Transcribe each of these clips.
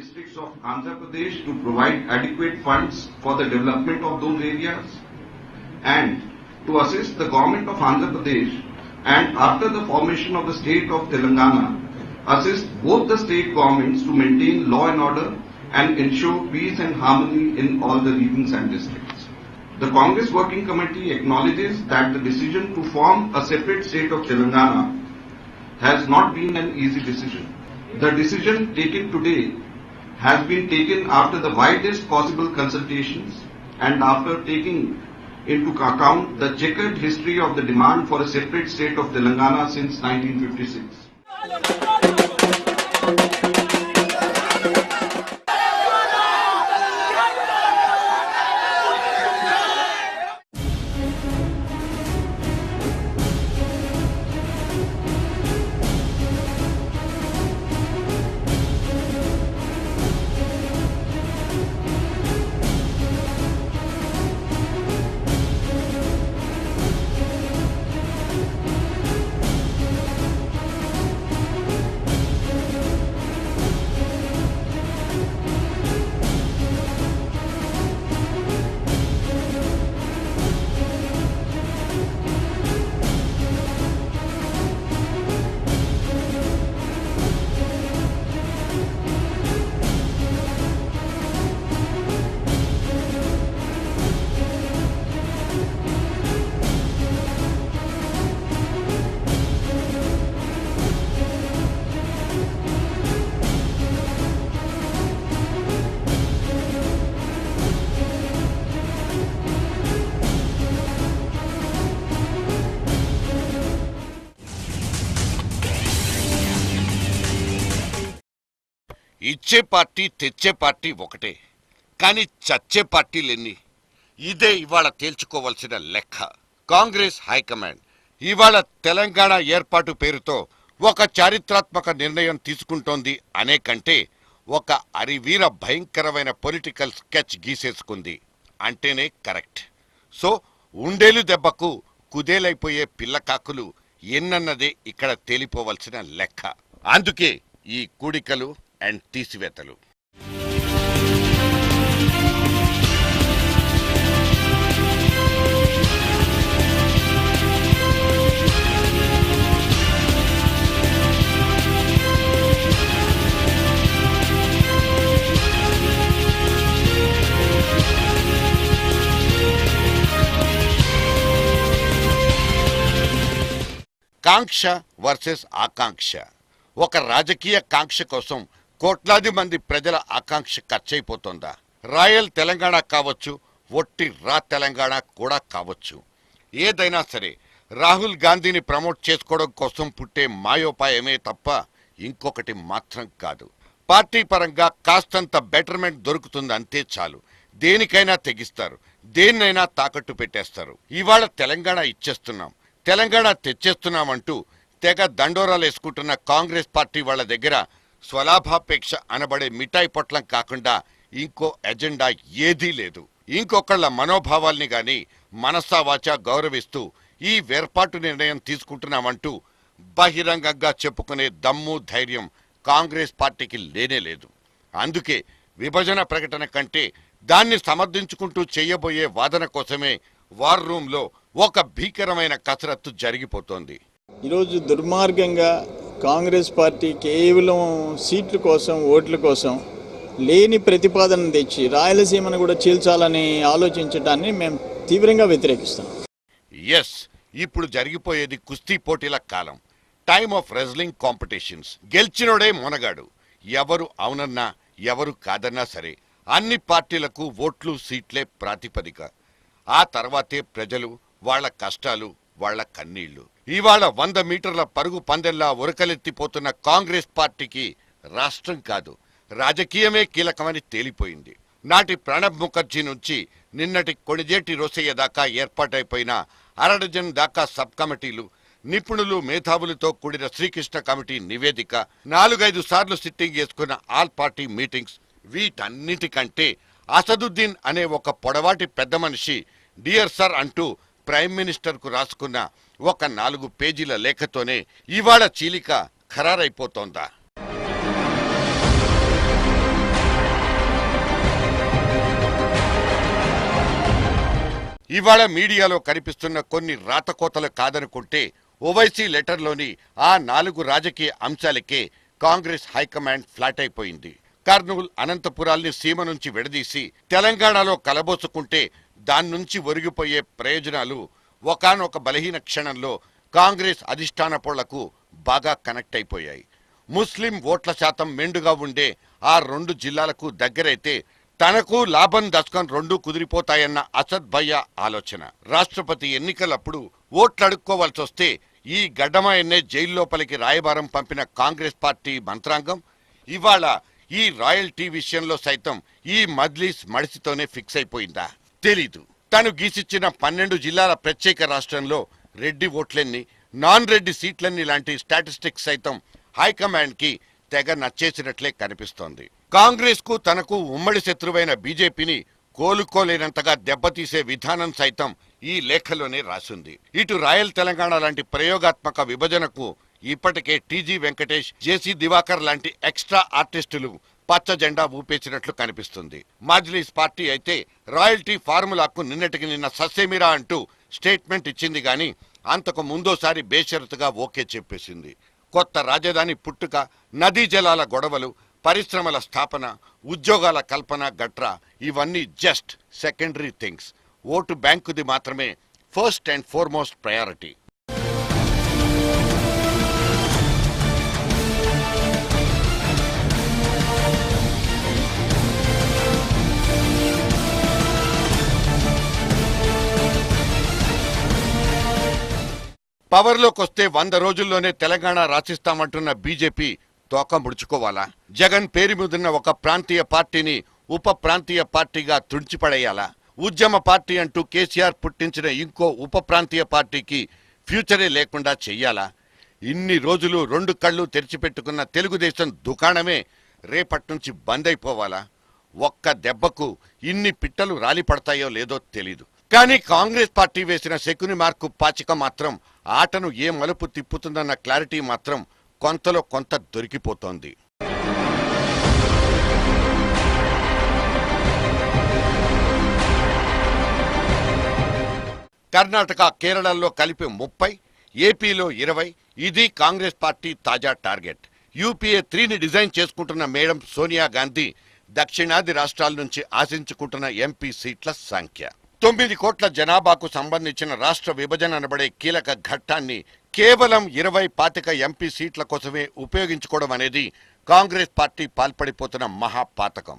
districts of Andhra Pradesh to provide adequate funds for the development of those areas and to assist the government of Andhra Pradesh and after the formation of the state of Telangana, assist both the state governments to maintain law and order and ensure peace and harmony in all the regions and districts. The Congress Working Committee acknowledges that the decision to form a separate state of Telangana has not been an easy decision. The decision taken today has been taken after the widest possible consultations and after taking into account the checkered history of the demand for a separate state of Telangana since 1956. ఇచ్చే party తెచ్చే party ఒకటే, కానీ చచ్చే పార్టీలెన్ని? ఇదే ఇవాళ తేల్చుకోవాల్సిన లెక్క. Congress high command ఇవాళ తెలంగాణ ఏర్పాటు పేరుతో ఒక చారిత్రాత్మక నిర్ణయం తీసుకుంటోంది అనే కంటే ఒక అరివీర భయంకరమైన పొలిటికల్ స్కెచ్ గీసేసుకుంది అంటేనే కరెక్ట్. సో ఉండేలు దెబ్బకు కుదేలైపోయే పిల్లకాకులు ఎన్నన్నదే ఇక్కడ తేలిపోవలసిన లెక్క. అందుకే ఈ కూడికలు అండ్ తీసివేతలు. కాంక్ష వర్సెస్ ఆకాంక్ష. ఒక రాజకీయ కాంక్ష కోసం కోట్లాది మంది ప్రజల ఆకాంక్ష ఖర్చయిపోతోందా? రాయల్ తెలంగాణ కావచ్చు, ఒట్టి రా తెలంగాణ కూడా కావచ్చు. ఏదైనా సరే రాహుల్ గాంధీని ప్రమోట్ చేసుకోవడం కోసం పుట్టే మాయోపాయమే తప్ప ఇంకొకటి మాత్రం కాదు. పార్టీ పరంగా కాస్తంత బెటర్మెంట్ దొరుకుతుంది అంతే చాలు. దేనికైనా తెగిస్తారు, దేన్నైనా తాకట్టు పెట్టేస్తారు. ఇవాళ తెలంగాణ ఇచ్చేస్తున్నాం, తెలంగాణ తెచ్చేస్తున్నామంటూ తెగ దండోరాలేసుకుంటున్న కాంగ్రెస్ పార్టీ వాళ్ల దగ్గర స్వలాభాపేక్ష అనబడే మిఠాయి పొట్లం కాకుండా ఇంకో ఎజెండా ఏదీ లేదు. ఇంకొకళ్ల మనోభావాల్ని గాని మనసా వాచా గౌరవిస్తూ ఈ వేర్పాటు నిర్ణయం తీసుకుంటున్నామంటూ బహిరంగంగా చెప్పుకునే దమ్ము ధైర్యం కాంగ్రెస్ పార్టీకి లేనేలేదు. అందుకే విభజన ప్రకటన కంటే దాన్ని సమర్థించుకుంటూ చేయబోయే వాదన కోసమే వార్ రూమ్లో ఒక భీకరమైన కసరత్తు జరిగిపోతోంది. ఈరోజు దుర్మార్గంగా కాంగ్రెస్ పార్టీ కేవలం సీట్ల కోసం, ఓట్ల కోసం లేని ప్రతిపాదన తెచ్చి రాయలసీమను కూడా చీల్చాలని ఆలోచించడాన్ని మేము తీవ్రంగా వ్యతిరేకిస్తాం. ఎస్, ఇప్పుడు జరిగిపోయేది కుస్తీ పోటీల కాలం, time of wrestling competitions. గెలిచినోడే Monagadu. ఎవరు అవునన్నా ఎవరు కాదన్నా సరే అన్ని పార్టీలకు ఓట్లు సీట్లే ప్రాతిపదిక. ఆ తర్వాతే ప్రజలు, వాళ్ల కష్టాలు, వాళ్ల కన్నీళ్లు. ఇవాళ 100 మీటర్ల పరుగు పందెల్లా ఉరకలెత్తిపోతున్న కాంగ్రెస్ పార్టీకి రాష్ట్రం కాదు, రాజకీయమే కీలకమని తేలిపోయింది. నాటి ప్రణబ్ ముఖర్జీ నుంచి నిన్నటి కొణిజేటి రోసయ్య దాకా ఏర్పాటైపోయిన అరడజన్ దాకా సబ్ కమిటీలు, నిపుణులు, మేధావులతో కూడిన శ్రీకృష్ణ కమిటీ నివేదిక, 4-5 సార్లు సిట్టింగ్ చేసుకున్న ఆల్ పార్టీ మీటింగ్స్, వీటన్నిటికంటే అసదుద్దీన్ అనే ఒక పొడవాటి పెద్ద మనిషి డియర్ సర్ అంటూ ప్రైమ్ మినిస్టర్ కు రాసుకున్న ఒక 4 పేజీల లేఖతోనే ఇవాళ చీలిక ఖరారైపోతోందా? ఇవాళ మీడియాలో కనిపిస్తున్న కొన్ని రాతకోతలు కాదనుకుంటే ఓవైసీ లెటర్లోని ఆ 4 రాజకీయ అంశాలకే కాంగ్రెస్ హైకమాండ్ ఫ్లాట్ అయిపోయింది. కర్నూలు, అనంతపురాల్ని సీమ నుంచి విడదీసి తెలంగాణలో కలబోసుకుంటే దాని నుంచి ఒరిగిపోయే ప్రయోజనాలు ఒకానొక బలహీన క్షణంలో కాంగ్రెస్ అధిష్టాన పొళ్లకు బాగా కనెక్ట్ అయిపోయాయి. ముస్లిం ఓట్ల శాతం మెండుగా ఉండే ఆ 2 జిల్లాలకు దగ్గరైతే తనకు లాభం దశకం 2 కుదిరిపోతాయన్న అసద్ భయ్య ఆలోచన. రాష్ట్రపతి ఎన్నికలప్పుడు ఓట్లడుక్కోవాల్సి వస్తే ఈ గడ్డమాయన్నే జైల్లోపలికి రాయబారం పంపిన కాంగ్రెస్ పార్టీ మంత్రాంగం ఇవాళ ఈ రాయల్టీ విషయంలో సైతం ఈ మజ్లిస్ మడిసితోనే ఫిక్స్ అయిపోయిందా తెలీదు. తను గీసిచ్చిన 12 జిల్లాల ప్రత్యేక రాష్ట్రంలో రెడ్డి ఓట్లెన్ని, నాన్ రెడ్డి సీట్లన్నీ లాంటి స్టాటిస్టిక్స్ సైతం హైకమాండ్ కి తెగ నచ్చేసినట్లే కనిపిస్తోంది. కాంగ్రెస్ కు తనకు ఉమ్మడి శత్రువైన బీజేపీని కోలుకోలేనంతగా దెబ్బతీసే విధానం సైతం ఈ లేఖలోనే రాసింది. ఇటు రాయల్ తెలంగాణ లాంటి ప్రయోగాత్మక విభజనకు ఇప్పటికే టీజీ వెంకటేష్, జేసీ దివాకర్ లాంటి ఎక్స్ట్రా ఆర్టిస్టులు పచ్చ జెండా ఊపేసినట్లు కనిపిస్తుంది. మజ్లిస్ పార్టీ అయితే రాయల్టీ ఫార్ములాకు నిన్నటికి నిన్న ససేమిరా అంటూ స్టేట్మెంట్ ఇచ్చింది గాని అంతకు ముందోసారి బేషరతుగా ఓకే చెప్పేసింది. కొత్త రాజధాని పుట్టుక, నదీ జలాల గొడవలు, పరిశ్రమల స్థాపన, ఉద్యోగాల కల్పన గట్రా ఇవన్నీ జస్ట్ సెకండరీ థింగ్స్. ఓటు బ్యాంకుది మాత్రమే ఫస్ట్ అండ్ ఫార్మోస్ట్ ప్రయారిటీ. పవర్లోకి వస్తే 100 రోజుల్లోనే తెలంగాణ రాసిస్తామంటున్న బీజేపీ తోక ముడుచుకోవాలా? జగన్ పేరు మీదున్న ఒక ప్రాంతీయ పార్టీని ఉప ప్రాంతీయ పార్టీగా తుడిచిపడేయాలా? ఉద్యమ పార్టీ అంటూ కేసీఆర్ పుట్టించిన ఇంకో ఉప ప్రాంతీయ పార్టీకి ఫ్యూచరే లేకుండా చెయ్యాలా? ఇన్ని రోజులు 2 కళ్ళు తెరిచిపెట్టుకున్న తెలుగుదేశం దుకాణమే రేపటి నుంచి బంద్ అయిపోవాలా? ఒక్క దెబ్బకు ఇన్ని పిట్టలు రాలిపడతాయో లేదో తెలీదు. కానీ కాంగ్రెస్ పార్టీ వేసిన శకుని మార్కు పాచిక మాత్రం ఆటను ఏ మలుపు తిప్పుతుందన్న క్లారిటీ మాత్రం కొంతలో కొంత దొరికిపోతోంది. కర్ణాటక, కేరళలో కలిపి 30, ఏపీలో 20 ఇది కాంగ్రెస్ పార్టీ తాజా టార్గెట్. యూపీఏ 3ని డిజైన్ చేసుకుంటున్న మేడం సోనియా గాంధీ దక్షిణాది రాష్ట్రాల నుంచి ఆశించుకుంటున్న ఎంపీ సీట్ల సంఖ్య 9 కోట్ల జనాభాకు సంబంధించిన రాష్ట్ర విభజన అనబడే కీలక ఘట్టాన్ని కేవలం 20-25 ఎంపీ సీట్ల కోసమే ఉపయోగించుకోవడం అనేది కాంగ్రెస్ పార్టీ పాల్పడిపోతున్న మహాపాతకం.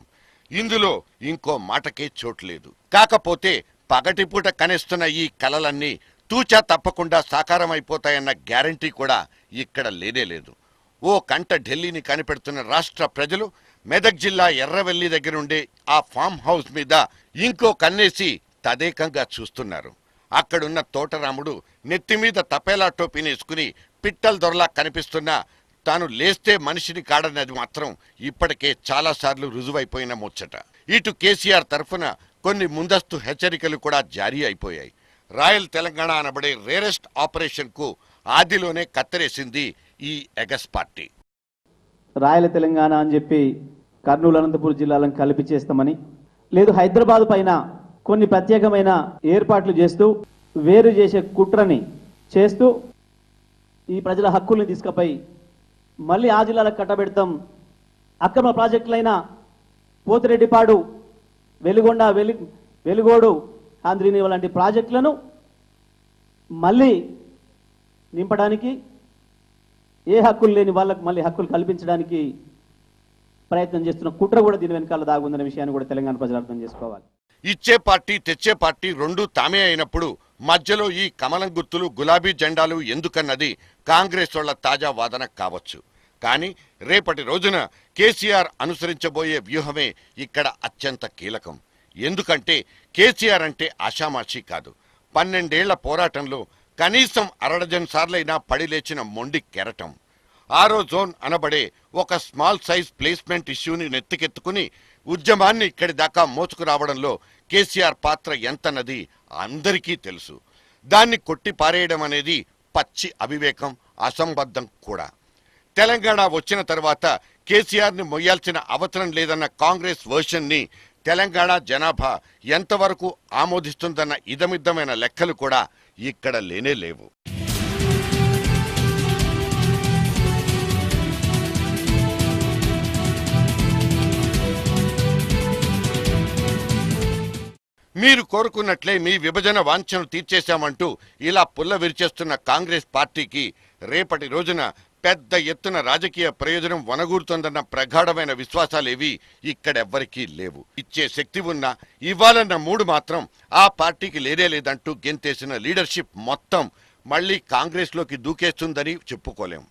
ఇందులో ఇంకో మాటకే చోట్లేదు. కాకపోతే పగటిపూట కనిస్తున్న ఈ కలలన్నీ తూచా తప్పకుండా సాకారమైపోతాయన్న గ్యారంటీ కూడా ఇక్కడ లేనేలేదు. ఓ కంట ఢిల్లీని కనిపెడుతున్న రాష్ట్ర ప్రజలు మెదక్ జిల్లా ఎర్రవెల్లి దగ్గరుండే ఆ ఫామ్ హౌస్ మీద ఇంకో కన్నేసి తదేకంగా చూస్తున్నారు. అక్కడున్న తోటరాముడు నెత్తిమీద తపేలా టోపీనేసుకుని పిట్టల దొరలా కనిపిస్తున్నా తాను లేస్తే మనిషిని కాడన్నది మాత్రం ఇప్పటికే చాలాసార్లు రుజువైపోయిన ముచ్చట. ఇటు కేసీఆర్ తరఫున కొన్ని ముందస్తు హెచ్చరికలు కూడా జారీ అయిపోయాయి. రాయల్ తెలంగాణ అనబడే రేరెస్ట్ ఆపరేషన్ కు ఆదిలోనే కత్తెరేసింది ఈ ఎగస్ పార్టీ. రాయల తెలంగాణ అని చెప్పి కర్నూలు, అనంతపురం జిల్లాలను కలిపి చేస్తామని, లేదు హైదరాబాద్ పైన కొన్ని ప్రత్యేకమైన ఏర్పాట్లు చేస్తూ వేరు చేసే కుట్రని చేస్తూ ఈ ప్రజల హక్కుల్ని తీసుకుపోయి మళ్ళీ ఆ జిల్లాలకు కట్టబెడతాం. అక్రమ ప్రాజెక్టులైన పోతిరెడ్డిపాడు, వెలుగొండ, వెలుగోడు, ఆంధ్రీనివ లాంటి ప్రాజెక్టులను మళ్ళీ నింపడానికి, ఏ హక్కులు లేని వాళ్ళకు మళ్ళీ హక్కులు కల్పించడానికి ప్రయత్నం చేస్తున్న కుట్ర కూడా దీని వెనకాల దాగుందనే విషయాన్ని కూడా తెలంగాణ ప్రజలు అర్థం చేసుకోవాలి. ఇచ్చే పార్టీ తెచ్చే పార్టీ రెండూ తామే అయినప్పుడు మధ్యలో ఈ కమలం గుర్తులు, గులాబీ జెండాలు ఎందుకన్నది కాంగ్రెస్ వాళ్ల తాజా వాదన కావచ్చు. కానీ రేపటి రోజున కేసీఆర్ అనుసరించబోయే వ్యూహమే ఇక్కడ అత్యంత కీలకం. ఎందుకంటే కేసీఆర్ అంటే ఆషామాషీ కాదు. 12 ఏళ్ల పోరాటంలో కనీసం 60 సార్లైనా పడిలేచిన మొండి కెరటం. ఆరో జోన్ అనబడే ఒక స్మాల్ సైజ్ ప్లేస్మెంట్ ఇష్యూని నెత్తికెత్తుకుని ఉద్యమాన్ని ఇక్కడి దాకా మోసుకురావడంలో కేసీఆర్ పాత్ర ఎంతన్నది అందరికీ తెలుసు. దాన్ని కొట్టి పారేయడం అనేది పచ్చి అవివేకం, అసంబద్ధం కూడా. తెలంగాణ వచ్చిన తర్వాత కేసీఆర్ని మొయ్యాల్సిన అవసరం లేదన్న కాంగ్రెస్ వర్షన్ని తెలంగాణ జనాభా ఎంతవరకు ఆమోదిస్తుందన్న ఇదమిద్దమైన లెక్కలు కూడా ఇక్కడ లేనే లేవు. మీరు కోరుకున్నట్లే మీ విభజన వాంఛను తీర్చేశామంటూ ఇలా పుల్ల విరిచేస్తున్న కాంగ్రెస్ పార్టీకి రేపటి రోజున పెద్ద ఎత్తున రాజకీయ ప్రయోజనం వనగూరుతోందన్న ప్రగాఢమైన విశ్వాసాలేవి ఇక్కడెవ్వరికీ లేవు. ఇచ్చే శక్తి ఉన్నా ఇవ్వాలన్న మూడు మాత్రం ఆ పార్టీకి లేనే లేదంటూ గెంతేసిన లీడర్షిప్ మొత్తం మళ్లీ కాంగ్రెస్లోకి దూకేస్తుందని చెప్పుకోలేం.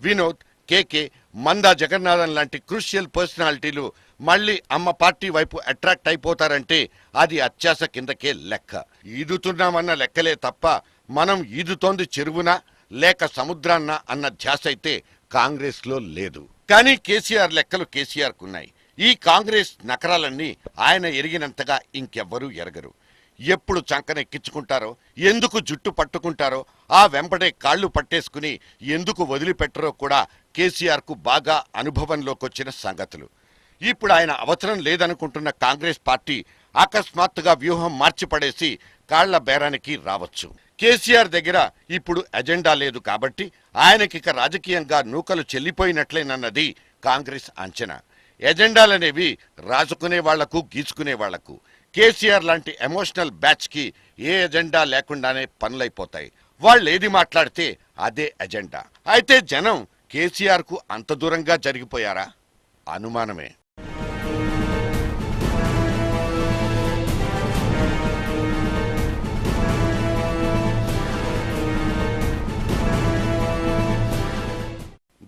వినోద్, కేకే, మందా జగన్నాథన్ లాంటి క్రూషియల్ పర్సనాలిటీలు మళ్లీ అమ్మ పార్టీ వైపు అట్రాక్ట్ అయిపోతారంటే అది అత్యాశ కిందకే లెక్క. ఈదుతున్నామన్న లెక్కలే తప్ప మనం ఈదుతోంది చెరువునా లేక సముద్రాన్న అన్న ధ్యాస అయితే కాంగ్రెస్ లో లేదు. కానీ కేసీఆర్ లెక్కలు కేసీఆర్కున్నాయి. ఈ కాంగ్రెస్ నకరాలన్నీ ఆయన ఎరిగినంతగా ఇంకెవ్వరూ ఎరగరు. ఎప్పుడు చంకనెక్కించుకుంటారో, ఎందుకు జుట్టు పట్టుకుంటారో, ఆ వెంబడే కాళ్లు పట్టేసుకుని ఎందుకు వదిలిపెట్టరో కూడా కేసీఆర్కు బాగా అనుభవంలోకొచ్చిన సంగతులు. ఇప్పుడు ఆయన అవసరం లేదనుకుంటున్న కాంగ్రెస్ పార్టీ అకస్మాత్తుగా వ్యూహం మార్చిపడేసి కాళ్ల బేరానికి రావచ్చు. కేసీఆర్ దగ్గర ఇప్పుడు ఎజెండా లేదు కాబట్టి ఆయనకిక రాజకీయంగా నూకలు చెల్లిపోయినట్లేనన్నది కాంగ్రెస్ అంచనా. ఎజెండాలనేవి రాజుకునే వాళ్లకు, గీచుకునే వాళ్లకు. కేసీఆర్ లాంటి ఎమోషనల్ బ్యాచ్ కి ఏ ఎజెండా లేకుండానే పనులైపోతాయి. వాళ్ళేది మాట్లాడితే అదే ఎజెండా. అయితే జనం కేసీఆర్ కు అంత దూరంగా జరిగిపోయారా? అనుమానమే.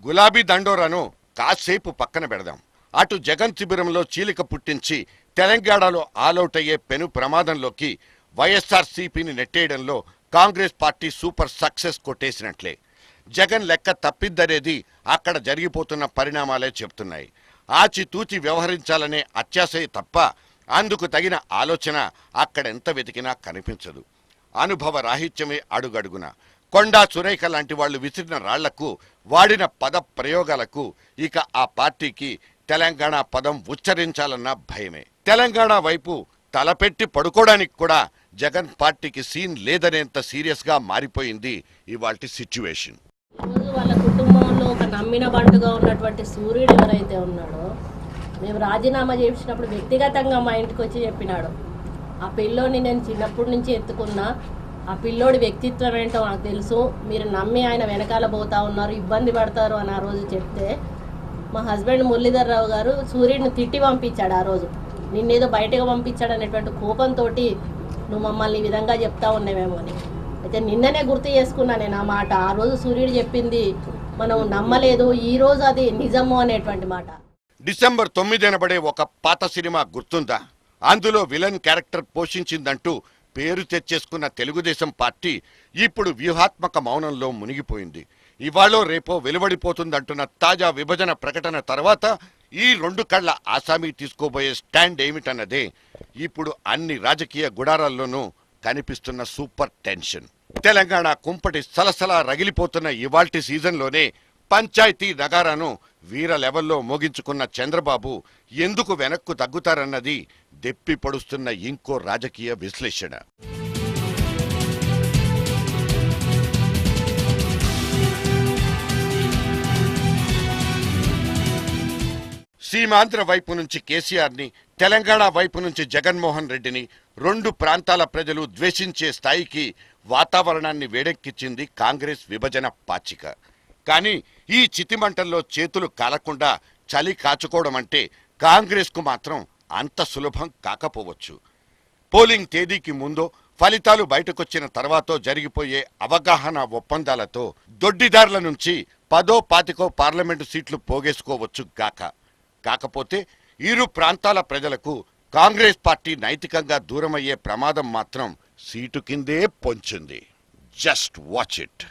గులాబీ దండోరాను కాసేపు పక్కన పెడదాం. అటు జగన్ శిబిరంలో చీలిక పుట్టించి తెలంగాణలో ఆలౌట్ అయ్యే పెను ప్రమాదంలోకి వైఎస్ఆర్సీపీని నెట్టేయడంలో కాంగ్రెస్ పార్టీ సూపర్ సక్సెస్ కొట్టేసినట్లే. జగన్ లెక్క తప్పిద్దనేది అక్కడ జరిగిపోతున్న పరిణామాలే చెప్తున్నాయి. ఆచితూచి వ్యవహరించాలనే అత్యాశే తప్ప అందుకు తగిన ఆలోచన అక్కడెంత వెతికినా కనిపించదు. అనుభవ రాహిత్యమే అడుగడుగున. కొండా సురేఖ లాంటి వాళ్లు విసిరిన రాళ్లకు, వాడిన పద ప్రయోగాలకు ఇక ఆ పార్టీకి తెలంగాణ పదం ఉచ్చరించాలన్న భయమే. తెలంగాణ వైపు తలపెట్టి పడుకోవడానికి కూడా జగన్ పార్టీకి సీన్ లేదనేంత సీరియస్ గా మారిపోయింది ఇవాల్టి సిచ్యువేషన్. వాళ్ళ కుటుంబంలో ఒక నమ్మిన బంటుగా ఉన్నటువంటి సూర్యుడు ఎవరైతే ఉన్నాడో, మేము రాజీనామా చేసినప్పుడు వ్యక్తిగతంగా మా ఇంటికి వచ్చి చెప్పినాడు, ఆ పిల్లోని నేను చిన్నప్పటి నుంచి ఎత్తుకున్నా, ఆ పిల్లోడి వ్యక్తిత్వం ఏంటో నాకు తెలుసు, మీరు నమ్మి ఆయన వెనకాల పోతా ఉన్నారు, ఇబ్బంది పడతారు అని ఆ రోజు చెప్తే మా హస్బెండ్ మురళీధర్ రావు గారు సూర్యుడిని తిట్టి పంపించాడు. ఆ రోజు నిన్నేదో బయటకు పంపించాడు అనేటువంటి కోపంతో నువ్వు మమ్మల్ని ఈ విధంగా చెప్తా ఉన్నావేమో అని. అయితే నిన్ననే గుర్తు చేసుకున్నా నేను ఆ మాట. ఆ రోజు సూర్యుడు చెప్పింది మనం నమ్మలేదు, ఈ రోజు అది నిజము అనేటువంటి మాట. డిసెంబర్ 9 అనబడే ఒక పాత సినిమా గుర్తుందా? అందులో విలన్ క్యారెక్టర్ పోషించిందంటూ పేరు తెచ్చేసుకున్న తెలుగుదేశం పార్టీ ఇప్పుడు వ్యూహాత్మక మౌనంలో మునిగిపోయింది. ఇవాళో రేపో వెలువడిపోతుందంటున్న తాజా విభజన ప్రకటన తర్వాత ఈ రెండు కళ్ల ఆసామీ తీసుకోబోయే స్టాండ్ ఏమిటన్నదే ఇప్పుడు అన్ని రాజకీయ గుడారాల్లోనూ కనిపిస్తున్న సూపర్ టెన్షన్. తెలంగాణ కుంపటి సలసలా రగిలిపోతున్న ఇవాల్టి సీజన్లోనే పంచాయతీ నగారాను వీర లెవెల్లో మోగించుకున్న చంద్రబాబు ఎందుకు వెనక్కు తగ్గుతారన్నది దెప్పి పొడుస్తున్న ఇంకో రాజకీయ విశ్లేషణ. సీమాంధ్ర వైపు నుంచి కేసీఆర్ని, తెలంగాణ వైపు నుంచి జగన్మోహన్ రెడ్డిని రెండు ప్రాంతాల ప్రజలు ద్వేషించే స్థాయికి వాతావరణాన్ని వేడెక్కించింది కాంగ్రెస్ విభజన పాచిక. కానీ ఈ చితిమంటల్లో చేతులు కాలకుండా చలి కాచుకోవడం అంటే కాంగ్రెస్కు మాత్రం అంత సులభం కాకపోవచ్చు. పోలింగ్ తేదీకి ముందో, ఫలితాలు బయటకొచ్చిన తర్వాతో జరిగిపోయే అవగాహన ఒప్పందాలతో దొడ్డిదారుల నుంచి 10-25 పార్లమెంటు సీట్లు పోగేసుకోవచ్చు గాక. కాకపోతే ఇరు ప్రాంతాల ప్రజలకు కాంగ్రెస్ పార్టీ నైతికంగా దూరమయ్యే ప్రమాదం మాత్రం సీటు కిందే పొంచుంది. Just watch it.